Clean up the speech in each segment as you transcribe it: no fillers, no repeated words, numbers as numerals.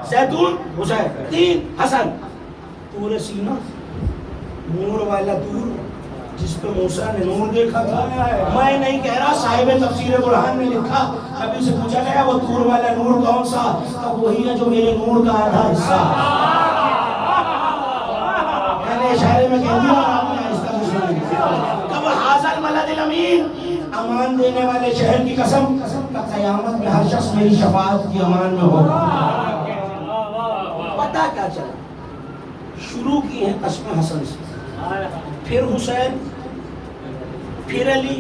زیتون حسین، تین حسن، پورے سینہ نور والا دور جس پہ موسیٰ نے نور دیکھا تھا. میں نہیں کہہ رہا، صاحب تفسیر قرآن نے لکھا. نبی سے پوچھا گیا وہ دور والا نور کون سا؟ تو وہی ہے جو میرے نور کا آدھا حصہ. میں نے اشارے میں کہہ دیا اور آپ نے آہستہ سے سن لیا. کب حاضر ملد الامین، امان دینے والے شہر کی قسم کہ قیامت میں ہر شخص میری شفاعت کی امان میں ہوگا. پتہ کیا چلا؟ شروع کی ہیں قسم حسن سے، پھر حسین، پھر علی.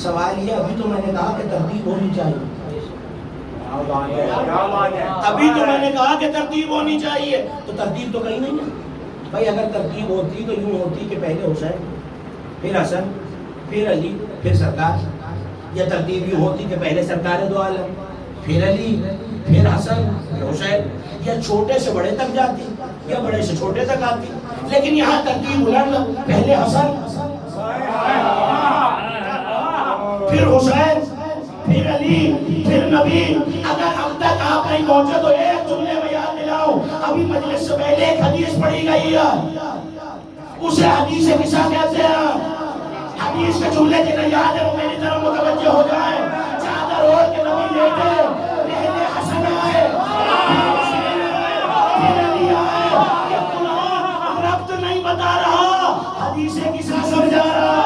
سوال یہ، ابھی تو میں نے کہا کہ ترتیب ہونی چاہیے. ابھی تو میں نے کہا کہ ترتیب ہونی چاہیے، تو ترتیب تو کہیں نہیں ہے. بھائی اگر ترتیب ہوتی تو یوں ہوتی کہ پہلے حسین، پھر حسن، پھر علی، پھر سرکار. یا ترتیب یوں ہوتی کہ پہلے سرکار دو عالم، پھر علی، پھر حسن، پھر حسین. یا چھوٹے سے بڑے تک جاتی یا بڑے سے چھوٹے تک آتی. لیکن یہاں ترتیب الٹ، پہلے حسن، پھر حسین، پھر علی، پھر نبی. اگر اب تک آپ نہیں پہنچے تو ایک جملے میں یاد دلاؤ، ابھی مجلس سے پہلے ایک حدیث پڑھی گئی ہے، اسے حدیث قصہ کہتے ہیں. حدیث کے جملے جنہیں یاد ہے وہ میری طرف متوجہ ہو جائیں. چادر اوڑھ کے نبی لیٹے، پہلے حسن آئے، پھر علی آئے. یہ قرآن ربط نہیں بتا رہا، حدیث قصہ سمجھا رہا.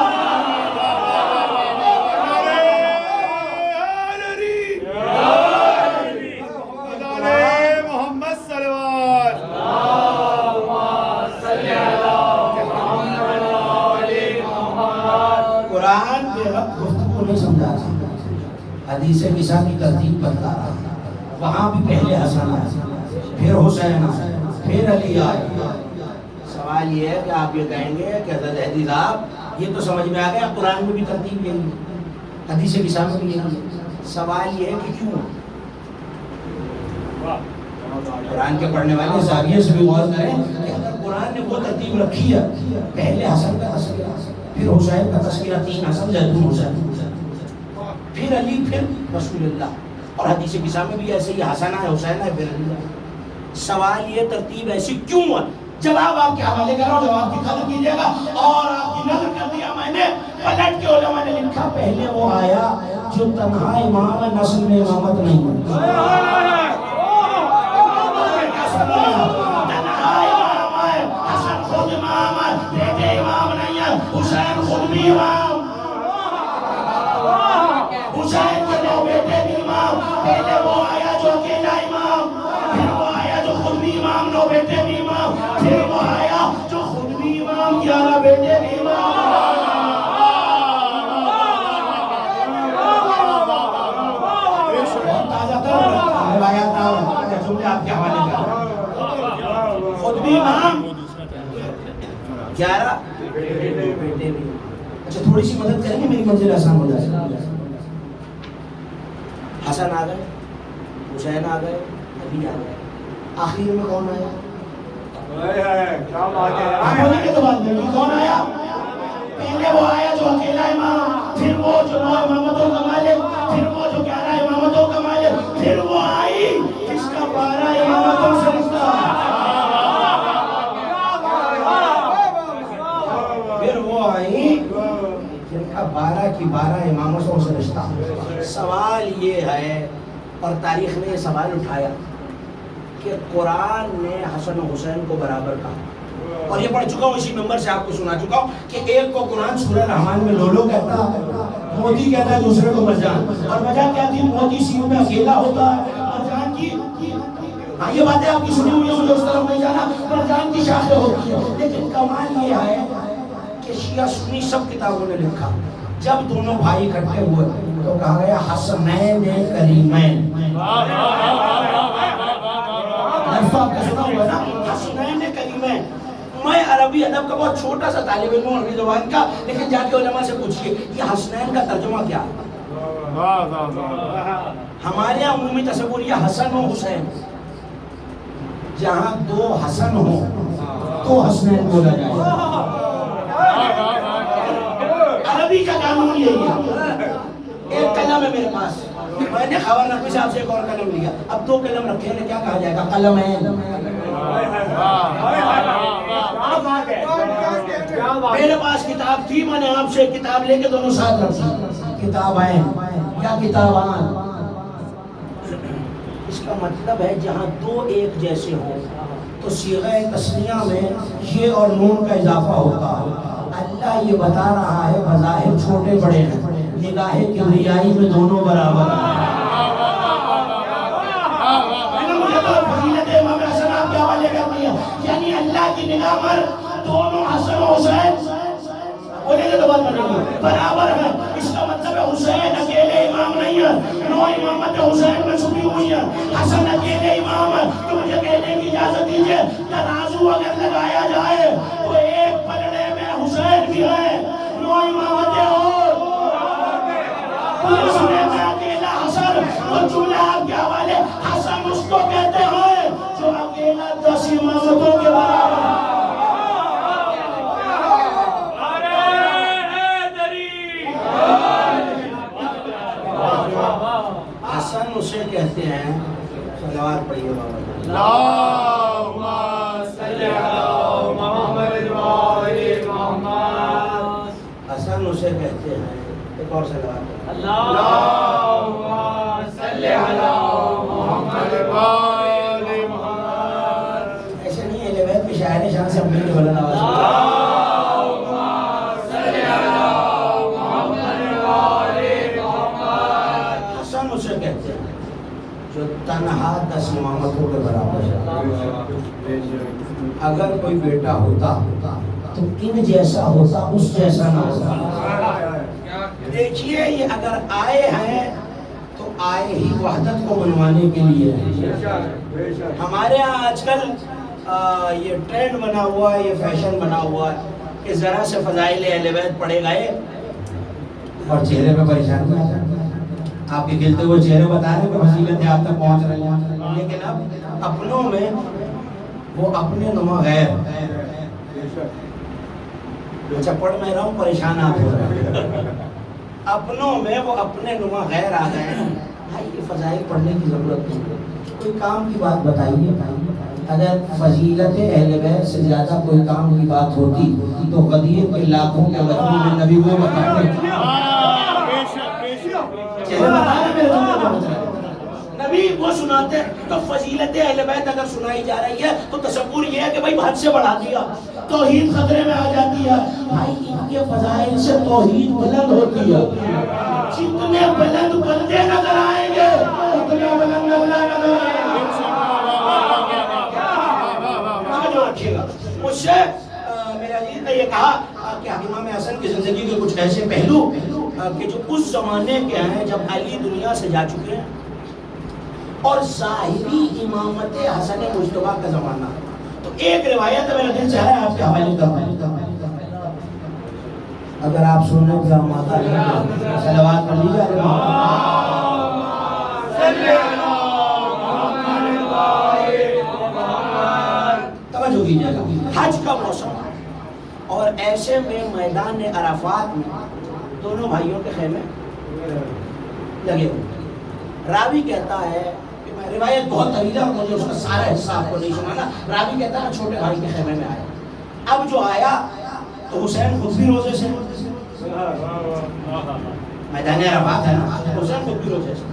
قرآن کے رب گفتگو نہیں سمجھا رہا، حدیث قصہ کی ترتیب بتا رہا. وہاں بھی پہلے حسن آئے، پھر حسین آئے، پھر علی آئے. سوال یہ ہے کہ آپ یہ کہیں گے کہ حضرت عزیز آپ یہ تو سمجھ میں آ گیا قرآن میں بھی ترتیب یہی ہے، حدیث قصہ میں بھی یہی ہے. سوال یہ ہے کہ کیوں؟ قرآن کے پڑھنے والے زاویے سے بھی غور کریں کہ اگر قرآن نے وہ ترتیب رکھی ہے، پہلے حسن کا تذکرہ، پھر حسین کا تذکرہ، تین حسن، زیتون حسین، پھر علی، پھر رسول اللہ. اور حدیث قصہ میں بھی ایسے ہی حسن ہے، حسین ہے، پھر علی ہے. سوال یہ ترتیب ایسی کیوں ہے؟ جواب آپ کے حوالے کر رہا ہوں، جواب کی قدر کیجیے گا. اور آپ کی نظر کر دیا میں نے، پلٹ کے علماء نے لکھا پہلے وہ آیا جو تنہا امام ہے، نسل میں امامت نہیں ہے. تنہا امام ہے، حسن خود امام ہے، بیٹے امام نہیں ہے، حسین خود بھی امام، حسین کے دو بیٹے بھی امام. پہلے وہ آیا جو اکیلا امام، پھر وہ آیا جو خود بھی امام، 9 بیٹے بھی امام، پھر وہ آیا جو خود بھی امام، 11 بیٹے بھی امام. جملے آپ کے حوالے کا، خود بھی امام، 11 بیٹے بھی. اچھا تھوڑی سی مدد کریں گے، میری منزل آسان ہو جائے. حسن آ گئے، حسین آ گئے، علی آ گئے. آخر میں کون آیا؟ کون آیا؟ پہلے وہ آیا جو اکیلا امام، پھر وہ جو 9 امامتوں کا مالک، پھر وہ جو 11 امامتوں کا مالک، پھر وہ آئی جس کا 12 امامتوں سے رشتہ، پھر وہ آئی جن کا 12 کی 12 امامتوں سے رشتہ. سوال یہ ہے، اور تاریخ نے یہ سوال اٹھایا کہ قرآن نے حسن و حسین کو برابر کہا. اور یہ پڑھ چکا ہوں، اسی نمبر سے آپ کو سنا چکا ہوں کہ ایک کو قرآن سورہ رحمان میں لولو کہتا ہے، موتی کہتا ہے دوسرے کو مرجان. اور وجہ کیا تھی؟ موتی سیوں میں اکیلا ہوتا ہے، مرجان کی، ہاں یہ باتیں آپ کی سنی ہوئی ہیں، مجھے اس طرف نہیں جانا. مرجان کی شاخیں ہوتی ہیں. لیکن کمال یہ ہے کہ شیعہ سنی سب کتابوں نے لکھا جب دونوں بھائی اکٹھے ہوئے تو کہا گیا حسنین کریمین. لفظ آپ کا سنا ہوا نا، حسنین کریمین. میں عربی ادب کا بہت چھوٹا سا طالب علم ہوں، عربی زبان کا، لیکن جا کے علماء سے پوچھئے یہ حسنین کا ترجمہ کیا ہے؟ ہمارے یہاں عمومی تصور یہ حسن و حسین، جہاں 2 حسن ہو تو حسنین بولا جائے. عربی کا قانون یہی ہے. ایک قلم ہے میرے پاس، میں نے خبر نقوی صاحب سے ایک اور قلم لیا، اب 2 قلم رکھے ہیں، کیا کہا جائے گا؟ قلم ہے۔ میرے پاس کتاب تھی، میں نے آپ سے کتاب لے کے دونوں ساتھ رکھی، کتاب ہے یا کتابان۔ اس کا مطلب ہے جہاں 2 ایک جیسے ہوں تو صیغہ تثنیہ میں یہ اور نون کا اضافہ ہوتا ہے۔ اللہ یہ بتا رہا ہے بظاہر چھوٹے بڑے ہیں، نگاہ کبریائی میں دونوں برابر ہیں۔ مجھے تو فضیلت امام حسن آپ کے حوالے کرنی ہے، یعنی اللہ کی نگاہ پر دونوں حسن و حسین بولے گے تو بات بنے گی، برابر ہے۔ اس کا مطلب ہے حسین اکیلے امام نہیں ہے، 9 امامت حسین میں چھپی ہوئی ہے، حسن اکیلے امام ہے۔ تو مجھے کہنے کی اجازت دیجئے، ترازو اگر لگایا جائے تو ایک پلڑے میں حسین بھی ہے، 9 امامتیں اور دوسرے میں اکیلا حسن۔ تو جملہ آپ کے حوالے، حسن اس کو کہتے ہیں جو اکیلا 10 امامتوں کے برابر ہے۔ حسن اسے کہتے ہیں، صلوات پڑھیے بابا، اللہم صلی علی محمد و آل محمد۔ حسن اسے کہتے ہیں، ایک اور صلوات، اللہم صلی علی محمد و آل محمد۔ ایسے نہیں ہے لیویت میں شاعر شان سے اپنی بلند آواز میں، اللہم صلی علی محمد و آل محمد۔ حسن اسے کہتے ہیں جو تنہا 10 امامتوں کے برابر ہے۔ اگر کوئی بیٹا ہوتا تو ان جیسا ہوتا، اس جیسا نہ ہوتا۔ دیکھیے یہ اگر آئے ہیں تو آئے ہی وحدت کو منوانے کے لیے ہیں۔ ہمارے ہاں آج کل یہ ٹرینڈ بنا ہوا ہے، یہ فیشن بنا ہوا ہے کہ ذرا سے فضائل اہل بیت پڑھے گئے اور چہرے پہ پریشانی آ جاتی ہے۔ آپ کے کھلتے ہوئے چہرے بتا رہے ہیں کہ فضیلتیں آپ تک پہنچ رہی ہیں، لیکن اب اپنوں میں وہ اپنے نما غیر۔ اچھا پڑھ میں رہا ہوں، پریشان آپ ہو رہے ہیں، اپنوں میں وہ اپنے نما غیر آ گئے ہیں۔ بھائی یہ فضائل پڑھنے کی ضرورت نہیں، کوئی کام کی بات بتائیے۔ اگر فضیلت اہل بیت سے زیادہ کوئی کام کی بات ہوتی تو غدیر کے لاکھوں کے مجموع میں نبی وہ بتاتے۔ نبی وہ سناتے، تو فضیلت اہل بیت اگر سنائی جا رہی ہے تو تصور یہ ہے کہ بھائی حد سے بڑھا دیا، توحید خطرے میں آ جاتی ہے۔ بھائی ان کے فضائل سے توحید بلند ہوتی ہے، جتنے بلند بندے نظر آئیں گے اتنے بلند اللہ نظر آئے گا۔ مجھ سے میرے عزیز نے یہ کہا کہ امام حسن کی زندگی کے کچھ ایسے پہلو کہ جو اس زمانے کے ہیں جب علی دنیا سے جا چکے ہیں، اور ظاہری امامت حسن مجتبیٰ کا زمانہ۔ تو ایک روایت میرا دل چاہ رہا ہے آپ کے حوالے کروں، اگر آپ سننے کا ماتا ہے صلوات پڑھ لیجیے علی محمد۔ توجہ کیجیے گا، حج کا موسم اور ایسے میں میدان عرفات میں دونوں بھائیوں کے خیمے لگے ہوئے۔ راوی کہتا ہے، روایت بہت طویل ہے اور مجھے اس کا سارا حصہ آپ کو نہیں سنانا۔ راوی کہتا ہے چھوٹے بھائی کے خیمے میں آیا، اب جو آیا تو حسین خود بھی روزے سے، میدان عرفات ہے نا، حسین خود بھی روزے سے،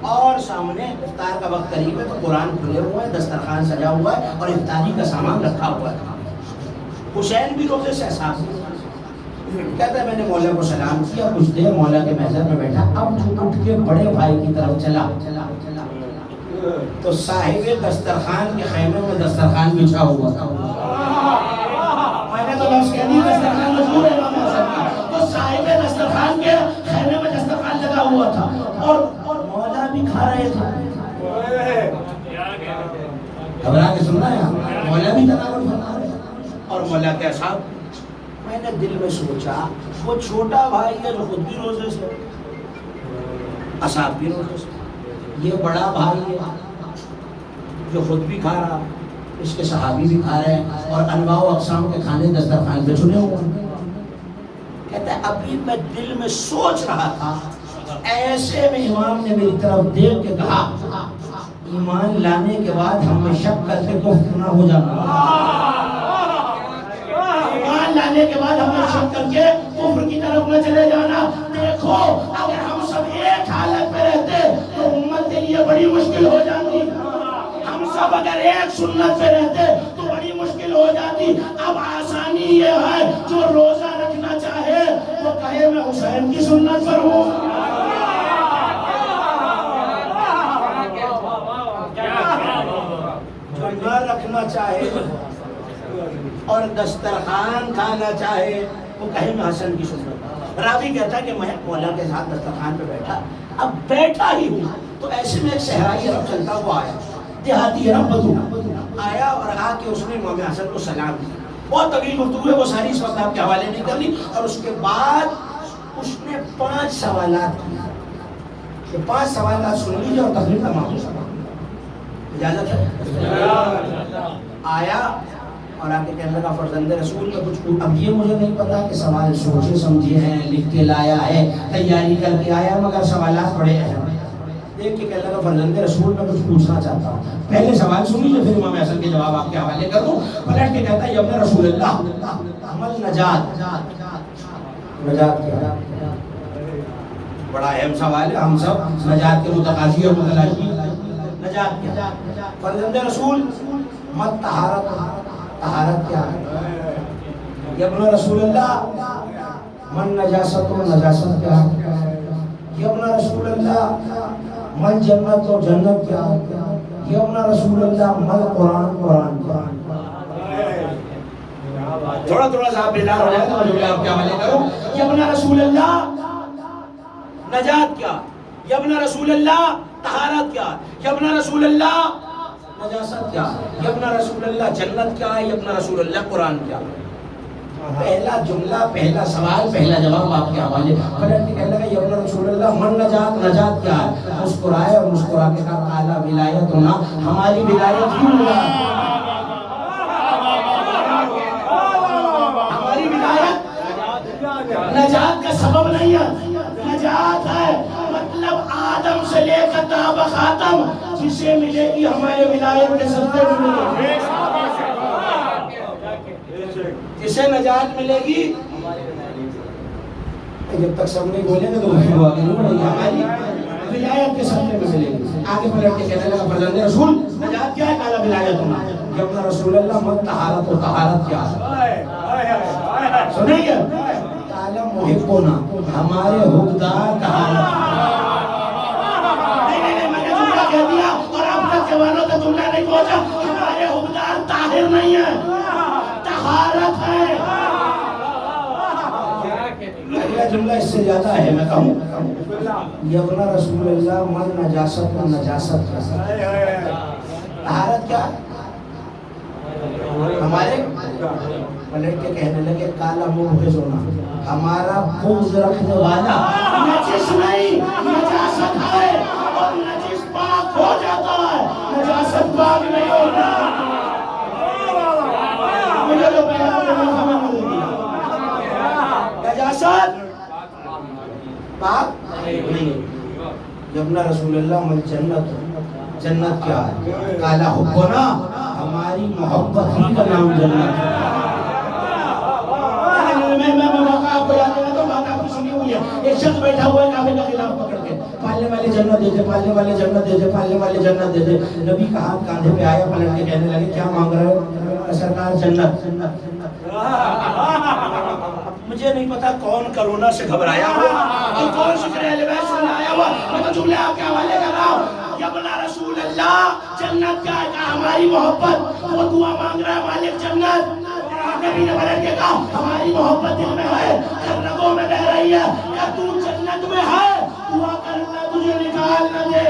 اور سامنے افطار کا وقت قریب ہے تو قرآن کھلے ہوئے ہیں، دسترخوان سجا ہوا ہے اور افطاری کا سامان رکھا ہوا ہے۔ حسین بھی روزے سے اصحاب کہتا ہے میں نے مولا کو سلام کیا، کچھ دیر مولا کے محضر میں بیٹھا، اب جو اٹھ کے بڑے بھائی کی طرف چلا تو صاحب دسترخوان کے خیمے میں دسترخوان بچھا ہوا تھا۔ میں نے تو لفظ کہہ دی دسترخوان مجبور ہے امام حسن کا، تو صاحب دسترخوان کے خیمے میں دسترخوان لگا ہوا تھا اور مولا بھی کھا رہے تھے۔ گھبرا کے سن رہا ہے، مولا بھی تناول فرما رہے اور مولا کے اصحاب۔ میں نے دل میں سوچا وہ چھوٹا بھائی ہے جو خود بھی روزے سے، اصحاب بھی روزے سے، یہ بڑا بھائی ہے جو خود بھی کھا رہا، اس کے صحابی بھی کھا رہے ہیں اور انواع و اقسام کے کھانے دسترخوان پہ چنے ہوئے ہیں۔ کہتا ہے ابھی میں دل میں سوچ رہا تھا ایسے میں امام نے میری طرف دیکھ کے کہا ایمان لانے کے بعد ہم میں شک کر کے کفر نہ ہو جانا، ایمان لانے کے بعد ہم میں شک کر کے کفر کی طرف نہ چلے جانا۔ دیکھو اگر ہم سب ایک حالت میں رہتے تو امت کے لیے بڑی مشکل ہو جاتی، ہم سب اگر ایک سنت پہ رہتے تو بڑی مشکل ہو جاتی۔ اب آسانی یہ ہے جو روزہ رکھنا چاہے وہ کہے میں حسین کی سنت پر ہوں، جو نہ رکھنا چاہے اور دسترخوان کھانا چاہے وہ کہے میں حسن کی سنت پر۔ راوی کہتا ہے کہ میں مولا کے ساتھ دسترخوان پہ بیٹھا، اب بیٹھا ہی ہوں تو ایسے میں ایک صحرائی عرب چلتا ہوا آیا، دیہاتی عرب بدو آیا اور آ کے اس نے امام حسن کو سلام دیا۔ بہت طویل گفتگو ہے، وہ ساری اس وقت آپ کے حوالے نہیں کرنی، اور اس کے بعد اس نے 5 سوالات کیے۔ یہ 5 سوالات سن لیجیے اور تقریر تمام ہو سکتا۔ اجازت ہے؟ آیا اور آ کے کہنے لگا فرزند رسول میں کچھ پوچھ، اب یہ مجھے نہیں پتا کہ سوال سوچے سمجھے ہیں، لکھ کے لایا ہے، تیاری کر کے آیا، مگر سوالات بڑے اہم ہیں۔ دیکھ کے کہنے لگا فرزند رسول میں کچھ پوچھنا چاہتا ہوں۔ پہلے سوال سن لیجیے پھر امام حسن کے جواب آپ کے حوالے کر دوں۔ پلٹ کے کہتا ہے یا ابن رسول اللہ عمل نجات، نجات کیا؟ بڑا اہم سوال ہے، ہم سب نجات کے متقاضی اور متلاشی۔ نجات کیا؟ فرزند رسول مت طہارت، طہارت کیا ہے؟ یا ابن رسول اللہ من نجاست و نجاست کیا ہے؟ یا ابن رسول اللہ من جنت و جنت کیا ہے؟ یا ابن رسول اللہ من قرآن، قرآن قرآن۔ تھوڑا تھوڑا سا بیدار ہو جائے تو میں آپ کے حوالے کروں۔ یا ابن رسول اللہ نجات کیا؟ یا ابن رسول اللہ طہارت کیا؟ یا ابن رسول اللہ نجاست کیا؟ یا ابن رسول اللہ جنت کیا ہے؟ یا ابن رسول اللہ قرآن کیا؟ پہلا جملہ، پہلا سوال، پہلا جواب آپ کے حوالے۔ پلٹ کے کہنے لگا یا ابن رسول اللہ من نجات، نجات کیا ہے؟ مسکرائے اور مسکرا کے کہا قالا ولایت ہونا، ہماری ولایت کیوں ہوا؟ ہماری ولایت نجات کا سبب نہیں ہے، نجات ہے مطلب آدم سے لے کر تا بخاتم جسے ملے گی ہمارے ولایت کے صدقے ملے گی، جسے نجات ملے گی۔ جب تک سب نہیں بولیں گے تو گفتگو آگے نہیں بڑھے گی، ہماری ولایت کے صدقے میں ملے گی۔ آگے پلٹ کے کہنے لگا فرزند رسول نجات کیا ہے؟ قالا ولایت ہونا۔ یا ابن رسول اللہ من طہارت و طہارت کیا ہے؟ سنیں گے؟ قالا محبونا، ہمارے حقدار طہارت۔ نہیں میں نے جملہ کہہ دیا اور اب تک جوانوں تک جملہ نہیں پہنچا، ہمارے حقدار طاہر نہیں ہے، طہارت ہے۔ اگلا جملہ اس سے زیادہ ہے، میں کہوں یا ابن رسول اللہ من نجاست و نجاست کیا؟ طہارت کیا؟ ہمارے پلٹ کے کہنے لگے کالا مبغض ہونا، ہمارا بغض رکھنے والا۔ نجس نہیں، نجاست ہے اور نجس پاک ہو جاتا ہے، نجاست پاک نہیں ہوتا۔ مجھے تو پیغام میں سمجھ نہیں دیا، نجاست پاک نہیں۔ ابن رسول اللہ من جنت، جنت کیا ہے؟ کالا حبنا، ہماری محبت ہی کا نام جنت ہے۔ میں موقع آپ کو یاد دینا تو بات آپ کو سنی ہوئی ہے، ایک شخص بیٹھا ہوا ہے کعبے کا خلاف پکڑ کے، پالنے والے جنت دے دے، پالنے والے جنت دے دے، پالنے والے جنت دے دے۔ نبی کا ہاتھ کاندھے پہ آیا، پلٹ کے کہنے لگے کیا مانگ رہے ہو؟ سرکار جنت۔ مجھے نہیں پتا کون کرونا سے گھبرایا ہوا اور کون سکرے لباس سننے آیا ہوا، میں تو جملے آپ کے حوالے کر رہا ہوں۔ یا ابن رسول اللہ جنت کیا ہے؟ کہا ہماری محبت۔ وہ دعا مانگ رہا ہے مالک جنت، نبی نے پلٹ کے کہا ہماری محبت دل میں ہے، رگوں میں بہ رہی ہے، کہ تو جنت میں ہے، دعا کر اللہ تجھے نکال نہ دے۔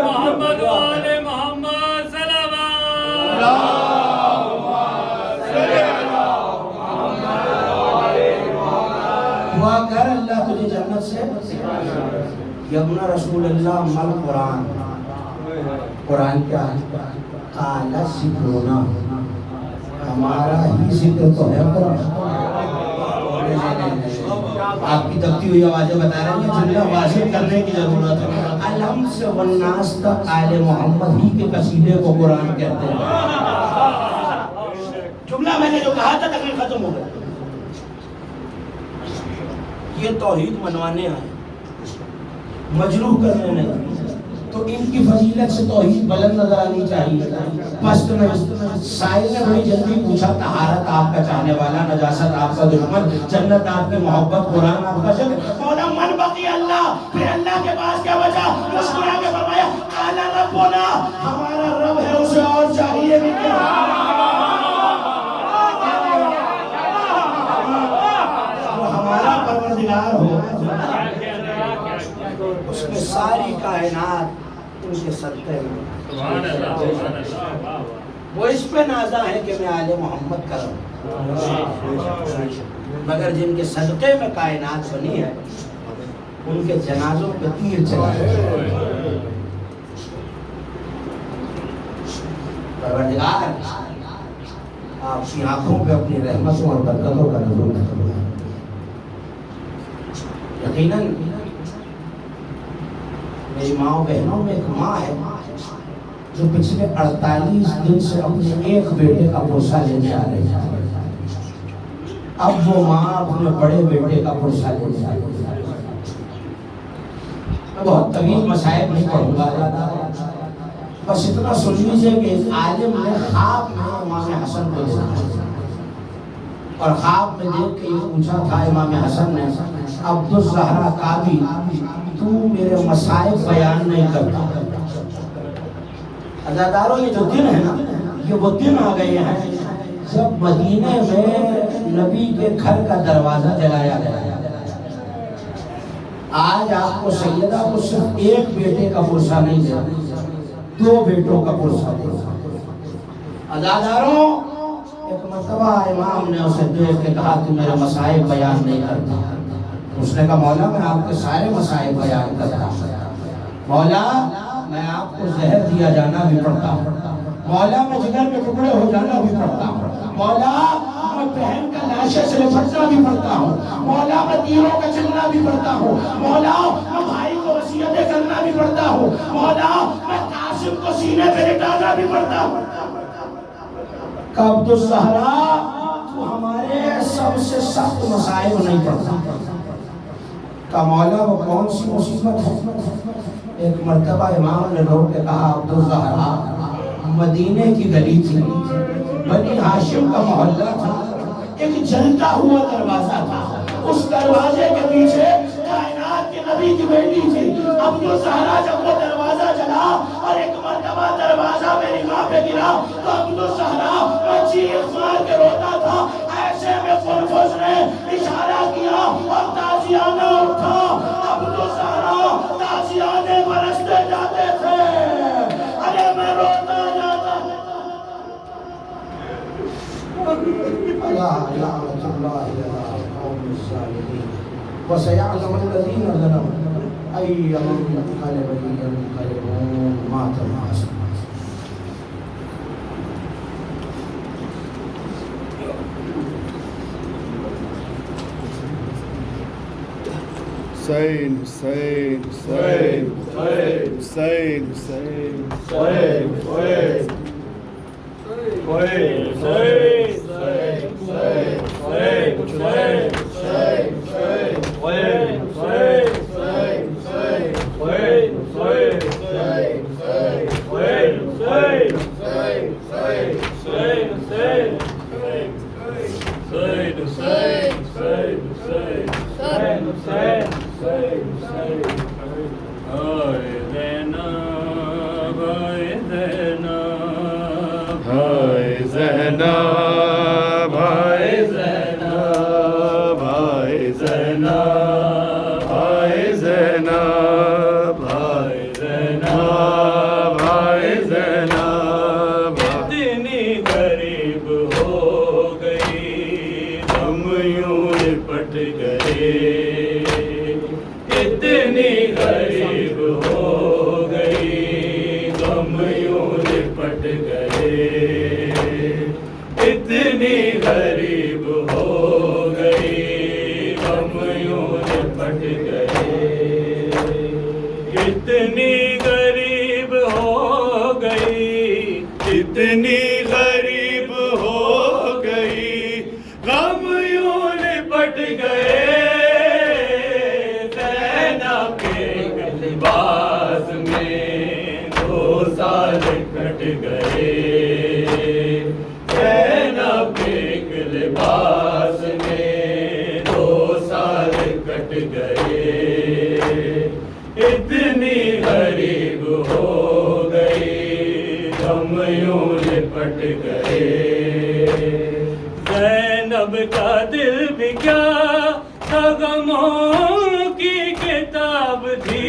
محمد والے محمد صلوات، دعا کر اللہ تجھے جنت سے۔ یا ابن رسول اللہ مل قرآن، قرآن کیا ہے؟ قال ذکرنا، ہمارا ہی ذکر تو ہے قرآن. آپ کی دبتی ہوئی آوازیں بتا رہے ہیں جملہ واضح کرنے کی ضرورت ہے. الحمد سے والناس تک آل محمد ہی کے قصیدے کو قرآن کہتے ہیں. جملہ میں نے جو کہا تھا تقریر ختم ہو گیا. یہ توحید منوانے آئے, مجروح کرنے نہیں. تو ان کی فضیلت سے توحید بلند نظر آنی چاہیے, پست نہیں. سائل نے بڑی جلدی پوچھا طہارت آپ کا چاہنے والا, نجاست آپ کا دشمن, جنت آپ کی محبت, قرآن آپ کا شکر. مولا من بقی اللہ, پھر اللہ کے پاس کیا بچا؟ مسکرا کے فرمایا قال ربنا, ہمارا رب ہے اسے اور چاہیے بھی کیا. وہ ہمارا پروردگار ہو, اس میں ساری کائنات ان کے صدقے میں. وہ اس پہ نازا ہے کہ میں آل محمد کروں, مگر جن کے صدقے میں کائنات بنی ہے ان کے جنازوں پہ تیر چلائے. پروردگار آپ کی آنکھوں پہ اپنی رحمتوں اور برکتوں کا نزول کرو. یقیناً میری ماں و بہنوں میں ایک ماں ہے جو پچھلے 48 دن سے اپنے ایک بیٹے کا پرسہ لینے آ رہی ہے. اب وہ ماں اپنے بڑے بیٹے کا پرسہ لینے آ رہی ہے. میں بہت طویل مسائل نہیں پڑھوں گا, بس اتنا سن لیجیے کہ ایک عالم نے خواب میں امام حسن کو دیکھا, اور خواب میں دیکھ کے یہ پوچھا تھا امام حسن نے, عبدالزہرا کعبی تو میرے مصائب بیان نہیں کرتا. عزاداروں یہ جو دن ہے نا, یہ وہ دن آ گئے ہیں جب مدینے میں نبی کے گھر کا دروازہ جلایا گیا. آج آپ کو سیدہ کو صرف ایک بیٹے کا پرسہ نہیں دیا, 2 بیٹوں کا پرسہ دیا. عزاداروں, ایک مرتبہ امام نے اسے دیکھ کے کہا کہ میرے مصائب بیان نہیں کرتا. اس نے کہا مولا میں آپ کے سارے مصائب بیان کرتا ہوں, مولا میں آپ کو زہر دیا جانا بھی پڑتا ہوں, مولا میں جگر کے ٹکڑے ہو جانا بھی پڑتا ہوں, مولا میں بہن کا لاشے سے لپٹنا بھی پڑتا ہوں, مولا میں تیروں کا چلنا بھی پڑتا ہوں, مولا میں بھائی کو وصیتیں کرنا بھی پڑتا ہوں, مولا میں قاسم کو سینے پہ لٹانا بھی پڑتا ہوں. عبدالزہرا تو ہمارے سب سے سخت مصائب نہیں پڑتا. کہ مولا وہ کون سی مصیبت ہے؟ ایک مرتبہ امام نے روک کے کہا عبدالزہرا, مدینے کی گلی تھی, بنی ہاشم کا محلہ تھا, ایک جلتا ہوا دروازہ تھا, اس دروازے کے پیچھے کائنات کے نبی کی بیٹی تھی. عبدالزہرا جب وہ دروازہ جلا اور ایک مرتبہ دروازہ میری ماں پہ گرا تو عبدالزہرا میں چیخ مار کے روتا تھا. ایسے میں قرفز نے اشارہ کیا اور تازیانہ اٹھا. عبدالزہرا تازیانے برستے جاتے تھے, ارے میں روتا جاتا تھا. لعنت اللہ علی القوم الظالمین وسيعلم الذين ظلموا أي منقلب ينقلبون ما تناسب. Hussein, Hussein, Hussein, Hussein, Hussein, Hussein, Hussein, Hussein. اتنی کتنی غریب ہو گئی، کتنی غریب ہو گئی، غم یوں لپٹ گئے زینب کے لباس میں 2 سال کٹ گئے، زینب کے لباس میں 2 سال کٹ گئے، اتنی غریب ہو گئی، غم یوں لپٹ گئے، زینب کا دل بھی کیا تھا، غموں کی کتاب تھی،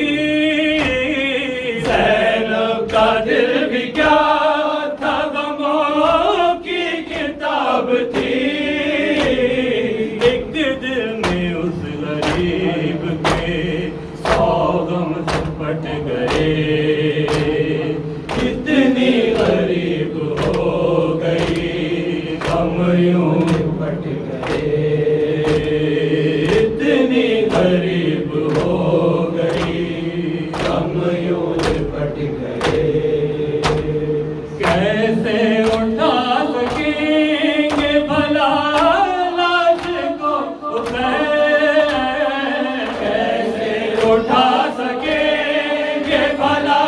زینب کا دل بھی کیا تھا، غموں کی کتاب تھی، ایک دل میں اس غریب کے 100 غم سپٹ گئے، اتنی غریب ہو گئی، غم یوں لپٹ گئے، اتنی غریب ہو گئی، غم یوں لپٹ گئے، کیسے اٹھا سکیں گے بھلا لاش کو حسین، کیسے اٹھا سکیں گے بھلا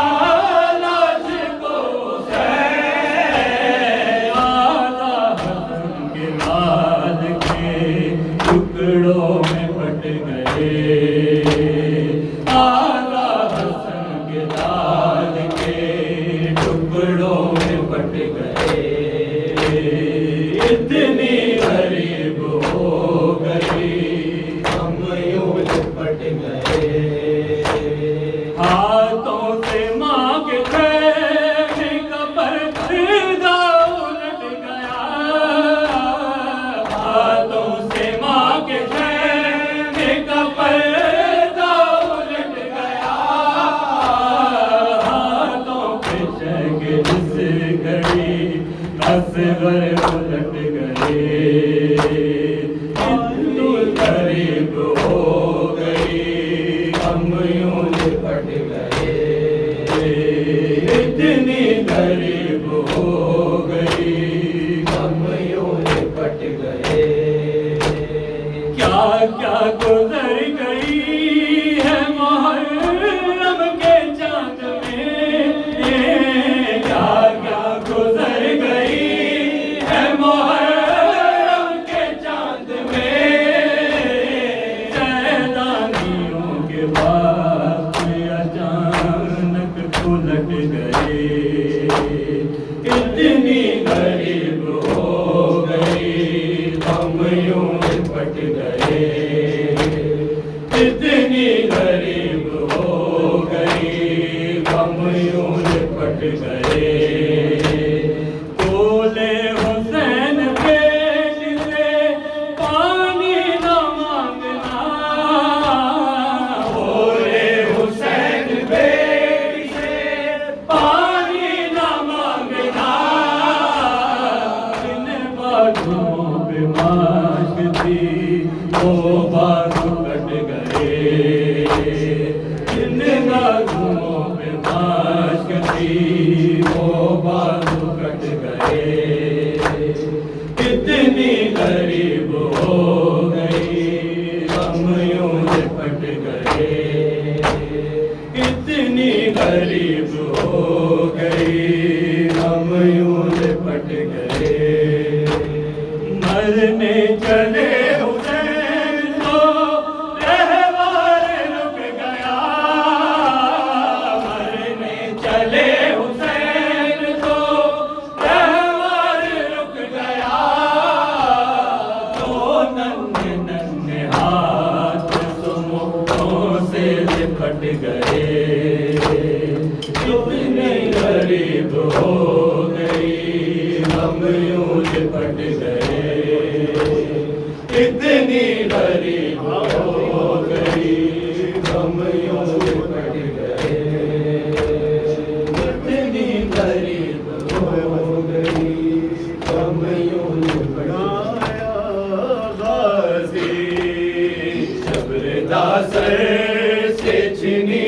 لاش کو حسین، آدھا حسن کے لال کے ٹکڑوں میں پٹ گئے، آدھا حسن کے لال کے ٹکڑوں میں پٹ گئے، اتنی غریب ہو گئی، ہم یوں لپٹ گئے، ہاتھوں سے ماں کے خیمے کا پردہ الٹ گیا، ہاتھوں سے ماں کے خیمے کا پردہ الٹ گیا، ہاتھوں پہ شہ جس گھڑی اصغر الٹ گئے، اتنی غریب ہو گئی، ہم یوں لپٹ گئے، اتنی غریب ہو گئی، ہم یوں لپٹ گئے، کیا کیا گزر گئی ہے محرم کے چاند میں، کیا کیا گزر گئی ہے محرم کے چاند میں، سیدانیوں کے وقت اچانک پلٹ گئے، اتنی غریب ہو گئی، ہم یوں لپٹ گئے، اتنی غریب ہو گئی، ہم یوں لپٹ گئے، بولے حسین بیٹی سے پانی نہ مانگنا، بولے حسین بیٹی سے پانی نہ مانگنا، ان بازوں پہ ماشک تھی وہ بازو کٹ گئے، ان بازوں پہ ماشک تھی وہ بازو کٹ گئے، کتنی غریب ہو گئی، ہم یوں لپٹ گئے، کتنی غریب ہو گئی، ہم یوں لپٹ گئے، مرنے چلے حسین تو رہوار رک گیا، مرنے چلے حسین تو رہوار رک گیا، تو ننھے ننھے ہاتھ سموں سے لپٹ گئے، کتنی غریب ہو گئی، ہم یوں لپٹ گئے، اتنی غریب ہو گئی، ہم یوں لپٹ گئے، اتنی غریب ہو گئی، ہم یوں لپٹ گئے، غازی شبر داسر سے چھنی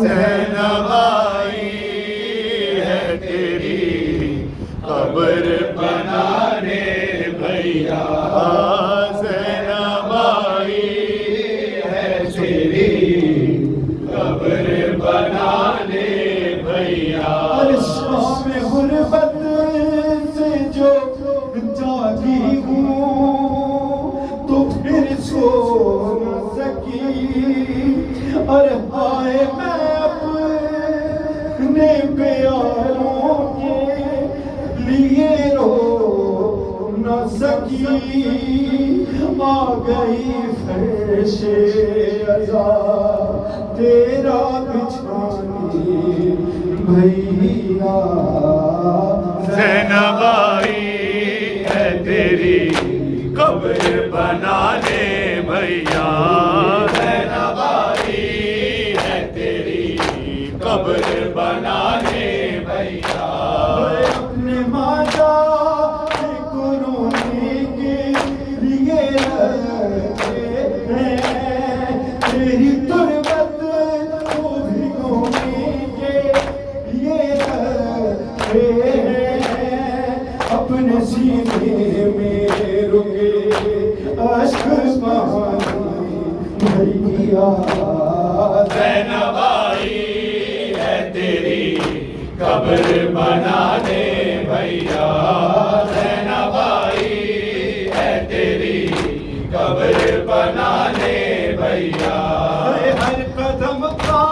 زینب آئی ہے تیری قبر بنانے بھیا زینب آئی ہے تیری قبر بنانے بھیا شام غربت سے جو جاگی ہوں تو پھر سو نہ سکی اور ہائے میں اپنے پیاروں کے لیے رو نہ سکی آ گئی فرش عزا تیرا بچھانی بھیا زینب آئی ہے تیری قبر بنانے بھیا زینب آئی ہے تیری قبر بنانے بھیا اپنے ماتا کو رونے کے لیے رکھتے ہیں تیری تربت کو بھگونے کے لیے رکھتے ہیں اپنے سینے میں رکے اشک بہانے بھیا زینب آئی ہے تیری قبر بنانے بھیا زینب آئی ہے تیری قبر بنانے بھیا ہر قدم کا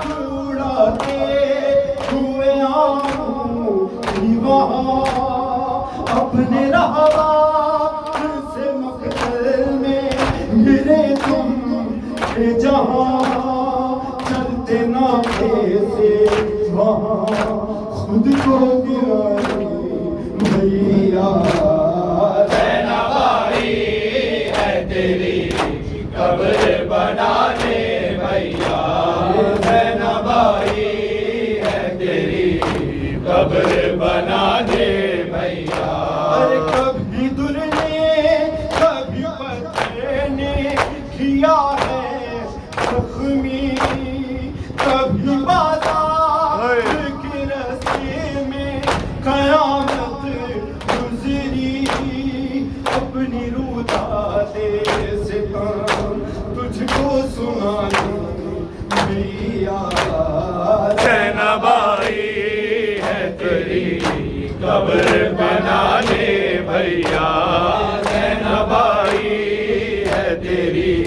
اڑاتے ہوئے آؤں وہاں اپنے رہوا سے مقتل میں گرے تم جہاں چلتے ناکے سے وہاں خود کو گرانے بھیا زینب آئی ہے تیری قبر بنانے بھیا زینب آئی ہے تیری قبر بنانے بھیا کبھی دل نے کبھی پتھر نے کیا ہے زخمی کبھی بازار کے رستے میں قیامت گزری اپنی روتا دے ستم تجھ کو سنانے بھیا زینب آئی ہے تیری قبر بنانے بھیا زینب آئی ہے تیری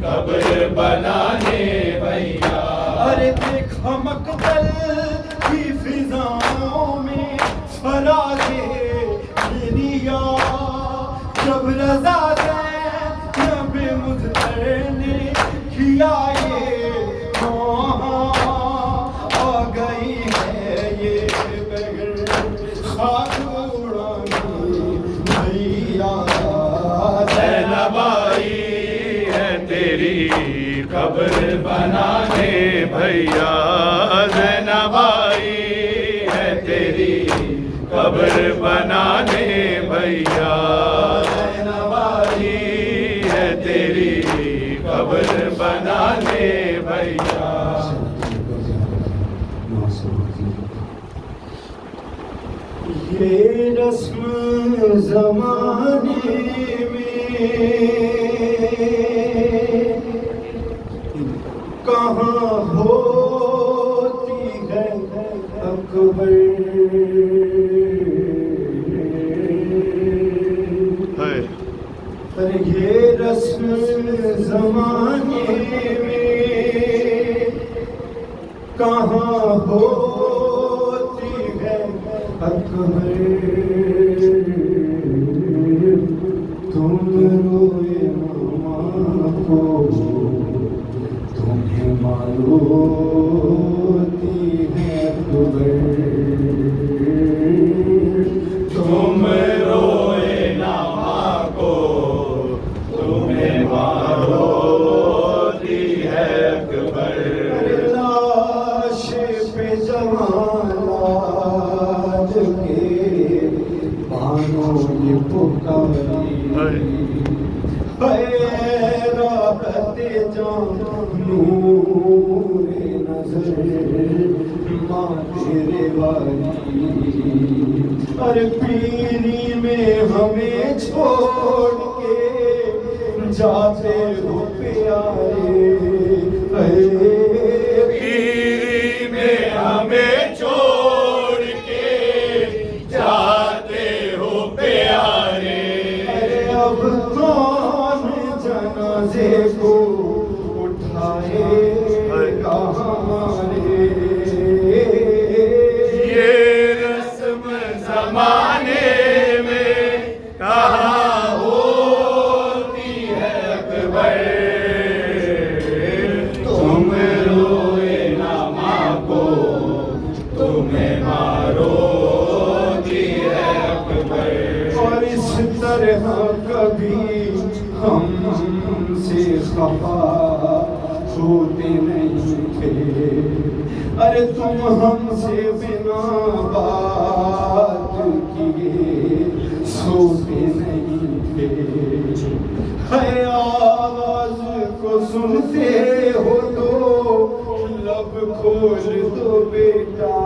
قبر بنانے بھیا ارے دیکھا مقتل کی فضاؤں میں فرازے دنیا جب رضا زینب مظہر نے کیا یہ وہاں آ گئی ہے یہ بغیر خاک اڑانی بھیا زینب آئی ہے تیری قبر بنانے بھیا زینب آئی ہے تیری قبر بنانے بھیا زینب آئی ہے تیری قبر بنانے بھیا یہ رسم زمانے میں کہاں ہوتی ہے اکبر پر یہ رسم زمانے میں کہاں ہوتی ہے اکبر تم روئے ماما کو تمہیں مالوتی ہے اکبر تم روئے نہ ماں کو تمہیں ماروتی ہے اکبر لاش پہ جوان لاج کے بانوں یہ پکاری اے راحت جان نور ماں تیرے والی، ارے پیری میں ہمیں چھوڑ کے جاتے ہو پیارے، پیری میں ہمیں چھوڑ کے جاتے ہو پیارے، اب کون جنازے کو اٹھائے گا ہمارے، یہ رسم زمانے میں کہاں ہوتی ہے اکبر، تم روئے نہ ماں کو تمہیں مارو دی ہے اکبر، اور اس طرح کبھی ہم سے خفا ہوتے نہیں تھے، ارے تم ہم سے بنا بات کیے سوتے نہیں تھے، ہے آواز کو سنتے ہو تو لب کھول دو بیٹا،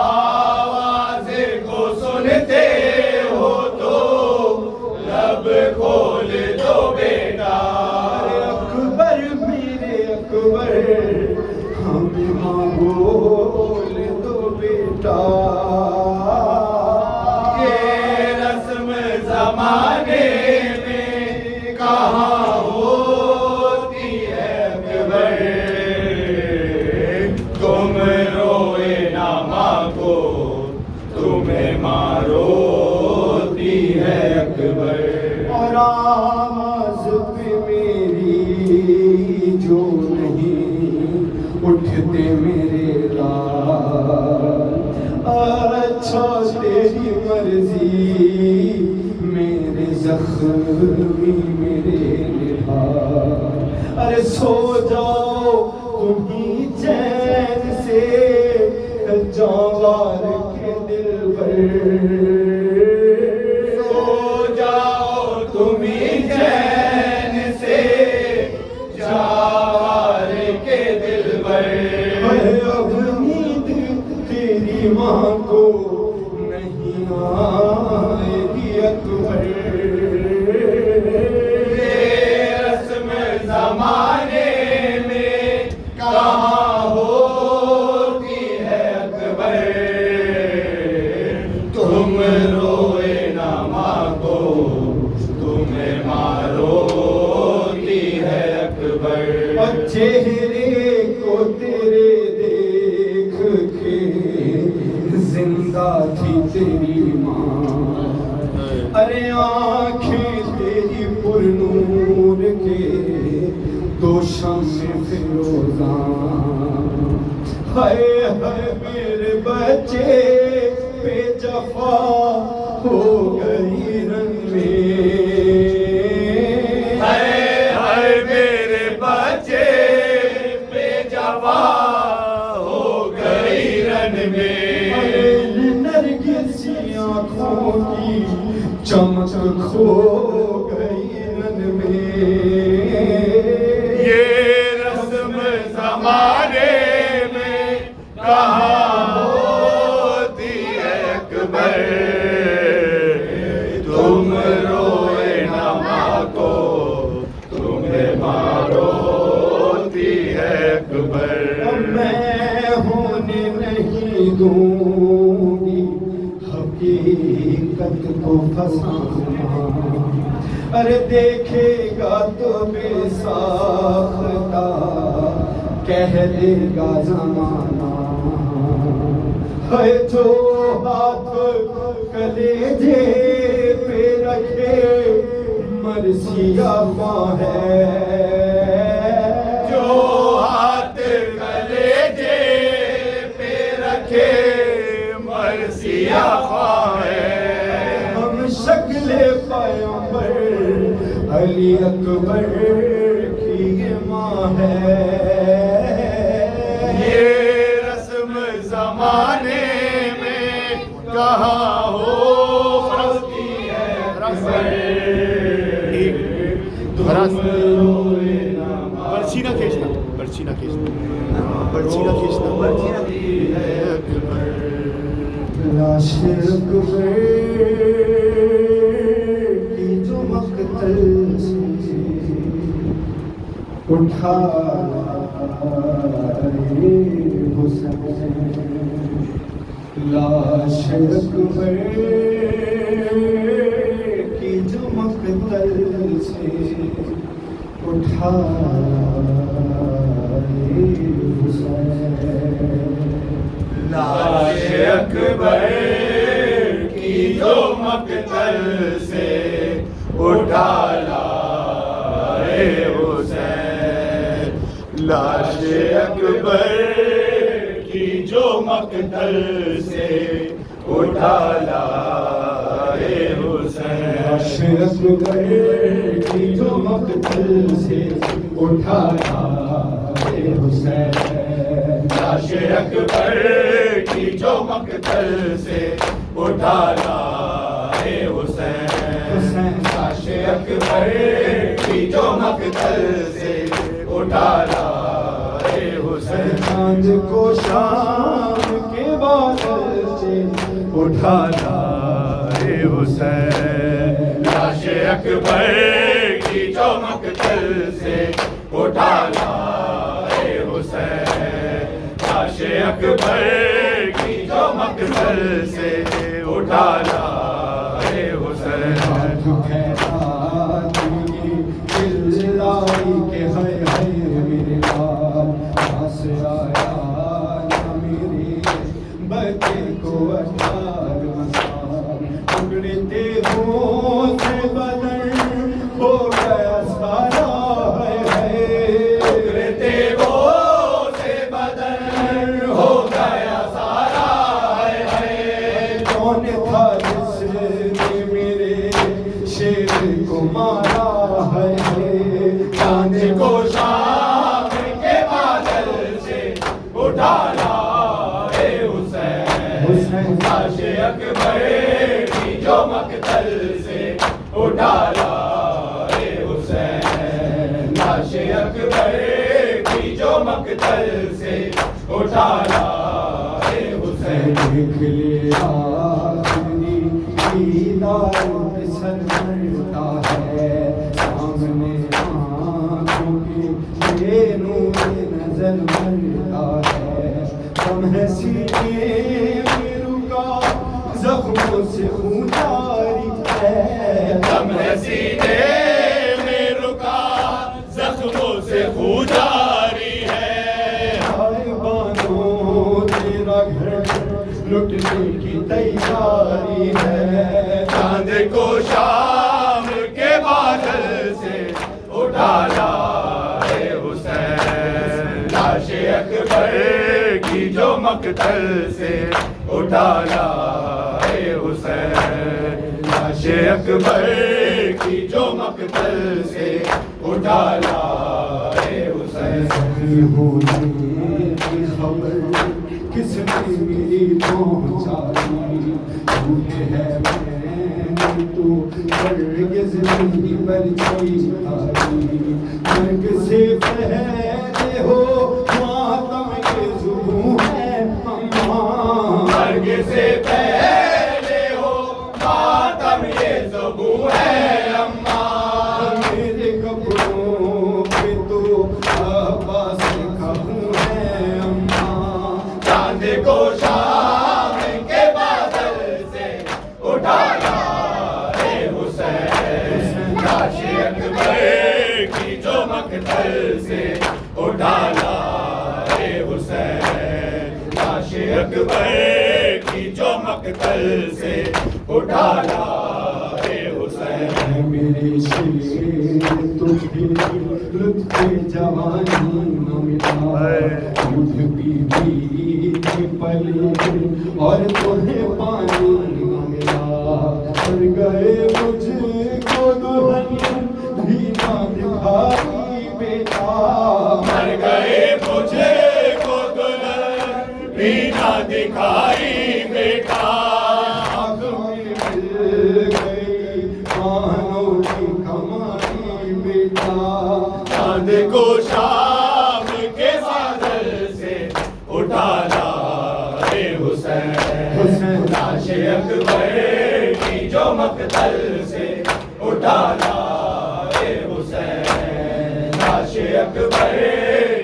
آواز کو سنتے ہو تو لب کھول دو بیٹا، اکبر میرے اکبر ہمیں ماں بول دو بیٹا، یہ رسم زمانے میں کہاں ہوتی ہے اکبر، تم روئے نہ ماں کو تمہیں مارو دی ہے اکبر، اور آواز پہ میری جو نہیں اٹھتے میرے لال، اچھا تیری مرضی میرے زخمی میرے نبھا، ارے سو جاؤ تمہیں چین سے جانوار کے دل پر، سو جاؤ تمہیں چین سے جاوار کے دل بر، اب نیند تیری ماں کو نہیں آئے گی اکبر، یہ رسم زمانے میں کہاں ہوتی ہے اکبر، تم روئے نہ ماں کو تمہیں مارو دی ہے اکبر، اور چہرے کو تیرے دیکھ کے زندہ تھی تیری ماں، ارے آنکھیں تیری پر نور کے دو شمع فروزاں، ہائے ہائے میرے بچے بے جفا ہو گئی رن میں، ہائے میرے بچے بے جفا ہو گئی رن میں، نرگسی آنکھوں کی چمک کھو گئی رن میں، یہ رسم زمانے میں کہاں ہوتی ہے اکبر، تم روئے نہ ماں کو تمہیں مارو دی ہے اکبر، میں ہونے نہیں دوں گی حقیقت کو پھنسانا، ارے دیکھے گا تو بے ساختہ کہہ دے گا زمانہ، ہے جو ہاتھ کلیجے پہ رکھے مرثیہ ماں ہے، جو ہاتھ کلیجے پہ رکھے مرثیہ خواہ ہے، ہم شکل پیغمبر علی اکبر کی یہ ماں ہے، یہ رسم زمانے میں کہاں ہوتی ہے اکبر، برسی نہ کھینچنا، برچی نہ کھینچنا، برچی نہ کھینچنا، برچی نہ کھینچنا۔ لاش اکبر کی جو مقتل سے اٹھا رے حسین، لاش اکبر کی جو مقتل سے اٹھا رے حسین، لاش اکبر کی جو مقتل سے اٹھا لائے حسین، لاش اکبر کی جو مقتل سے اٹھا لائے حسین، لاش اکبر کی جو مقتل سے اٹھا لائے حسین، لاش اکبر کی جو مقتل سے اٹھا لائے حسین، لاش اکبر کی جو مقتل سے اٹھا لائے حسین، چاند کو شام کے بادل سے اٹھا لائے حسین، لاش اکبر کی جو مقتل سے اٹھا لائے حسین، لاش اکبر کی جو مقتل سے اٹھا لائے حسین، لائی کے ہے میرے پاس آیا نہ میرے بچے کو اٹھار مسال، اگڑتے ہوں سے بدن ہو گیا سارا ہے، اگڑتے ہو سے بدن ہو گیا سارا ہے، کون تھا جس نے میرے شیر کو مارا ہے، چاند کو شام کے بادل سے اٹھا لائے حسین، لاش اکبر کی جو مقتل سے اٹھا لائے حسین، لاش اکبر کی جو مقتل سے اٹھا لائے حسین، دیکھ لیا اپنی دیدار پہ سر مرتا ہے، سامنے آنکھوں کی بے نور نظر مرتا ہے، ہم ہے سینے میں رکا زخموں سے خون جاری ہے، دم ہے سینے میں رکا زخموں سے خون جاری ہے، ہائے بانو تیرا گھر لٹنے کی تیاری ہے، چاند کو شام کے بادل سے اٹھا لائے حسین، لاش اکبر کی جو مقتل سے اٹھا لائے حسین، لاش اکبر کی جو مقتل سے اٹھا لائے حسین، ہونے کی خبر کس نے میری پہنچائی، جھوٹے ہے میں تو ہرگز نہیں برچی آئی، مرگ سے پہلے ہو ماتم کے زبوں ہے اماں، مرگ سے پہلے ہو ماتم یہ زبوں ہے اماں، میرے کپڑوں پہ تو عباس کا خون ہے اماں، چاند کو شام کے بادل سے اٹھا لائے حسین، لاش اکبر کی جو مقتل سے اٹھا لائے حسین، لاش اکبر کی جو مقتل سے اٹھا لائے حسین، میرے شیر تجھ بھی لطف جوانی نہ ملا، دودھ پی کے پلے اور تمہیں پانی نہ ملا، مر گئے مجھ کو دلہن بھی نہ دکھائی بیٹا، مر گئے مجھے کو دلہن بھی نہ دکھائی بیٹا، آگ میں مل گئی مانو کی کمائی بیٹا، چاند کو شام کے مقتل سے اٹھا لائے حسین، لاش اکبر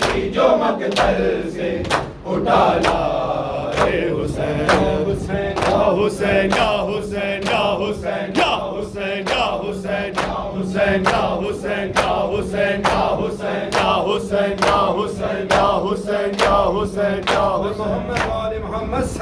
کی جو مقتل سے اٹھا لائے حسین، حسین یا حسین یا حسین